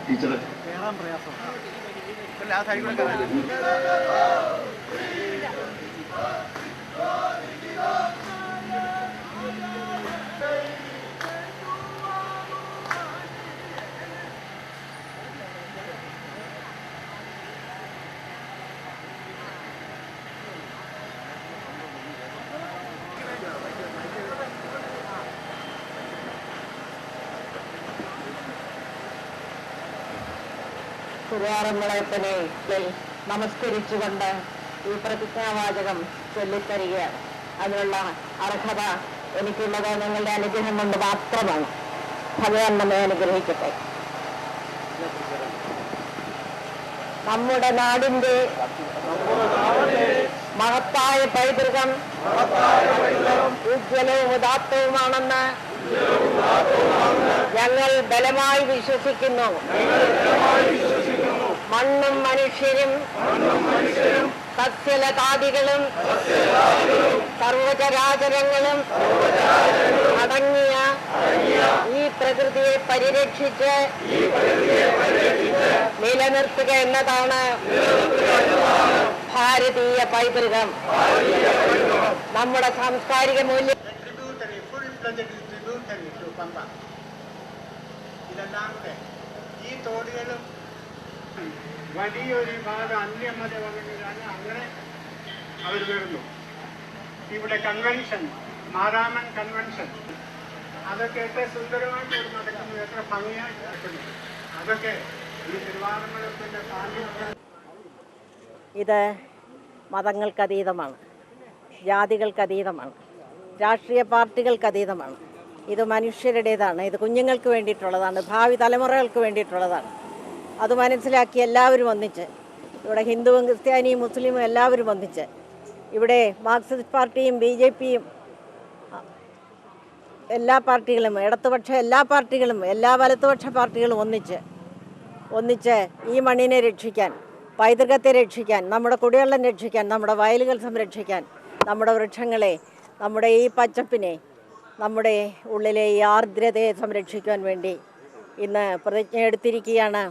Teacher കുര്യാറന്മുളയപ്പനെ നമസ്കരിച്ചുകൊണ്ട് ഈ പ്രതിജ്ഞാവാചകം ചൊല്ലിത്തരികയാണ്. അതിനുള്ള അർഹത എനിക്കുള്ളത് നിങ്ങളുടെ അനുഗ്രഹം കൊണ്ട് മാത്രമാണ്. ഭഗവാൻ നമ്മെ അനുഗ്രഹിക്കട്ടെ. നമ്മുടെ നാടിന്റെ മഹത്തായ പൈതൃകം ഉജ്ജ്വലവും ഉദാത്തവുമാണെന്ന് ഞങ്ങൾ ബലമായി വിശ്വസിക്കുന്നു. മണ്ണും മനുഷ്യരും സസ്യലതാദികളും സർവചരാചരങ്ങളും അടങ്ങിയ ഈ പ്രകൃതിയെ പരിരക്ഷിച്ച് നിലനിർത്തുക എന്നതാണ് ഭാരതീയ പൈതൃകം. നമ്മുടെ സാംസ്കാരിക മൂല്യം ഇതെല്ലാം ഈ തോടുകളും വലിയൊരു ഭാഗം അന്യമതവകരാണ്. അങ്ങനെ അവർ വരുന്നു. ഇവിടെ കൺവെൻഷൻ, മാരാമൻ കൺവെൻഷൻ, അതൊക്കെ എത്ര സുന്ദരമായിട്ട് ഇവിടെ നടക്കുന്നു, എത്ര ഭംഗിയായിട്ട് നടക്കുന്നു. അതൊക്കെ ഈ തിരുവാതിരത്തിന്റെ സാന്നിധ്യം. ഇത് മതങ്ങൾക്കതീതമാണ്, ജാതികൾക്കതീതമാണ്, രാഷ്ട്രീയ പാർട്ടികൾക്കതീതമാണ്. ഇത് മനുഷ്യരുടേതാണ്. ഇത് കുഞ്ഞുങ്ങൾക്ക് വേണ്ടിയിട്ടുള്ളതാണ്, ഭാവി തലമുറകൾക്ക് വേണ്ടിയിട്ടുള്ളതാണ്. അത് മനസ്സിലാക്കി എല്ലാവരും ഒന്നിച്ച്, ഇവിടെ ഹിന്ദുവും ക്രിസ്ത്യാനിയും മുസ്ലിമും എല്ലാവരും ഒന്നിച്ച്, ഇവിടെ മാർക്സിസ്റ്റ് പാർട്ടിയും BJPയും എല്ലാ പാർട്ടികളും, ഇടതുപക്ഷ എല്ലാ പാർട്ടികളും, എല്ലാ വലതുപക്ഷ പാർട്ടികളും ഒന്നിച്ച് ഈ മണ്ണിനെ രക്ഷിക്കാൻ, പൈതൃകത്തെ രക്ഷിക്കാൻ, നമ്മുടെ കുടിവെള്ളം രക്ഷിക്കാൻ, നമ്മുടെ വയലുകൾ സംരക്ഷിക്കാൻ, നമ്മുടെ വൃക്ഷങ്ങളെ, നമ്മുടെ ഈ പച്ചപ്പിനെ, നമ്മുടെ ഉള്ളിലെ ഈ ആർദ്രതയെ സംരക്ഷിക്കാൻ വേണ്ടി ഇന്ന് പ്രതിജ്ഞ എടുത്തിരിക്കുകയാണ്.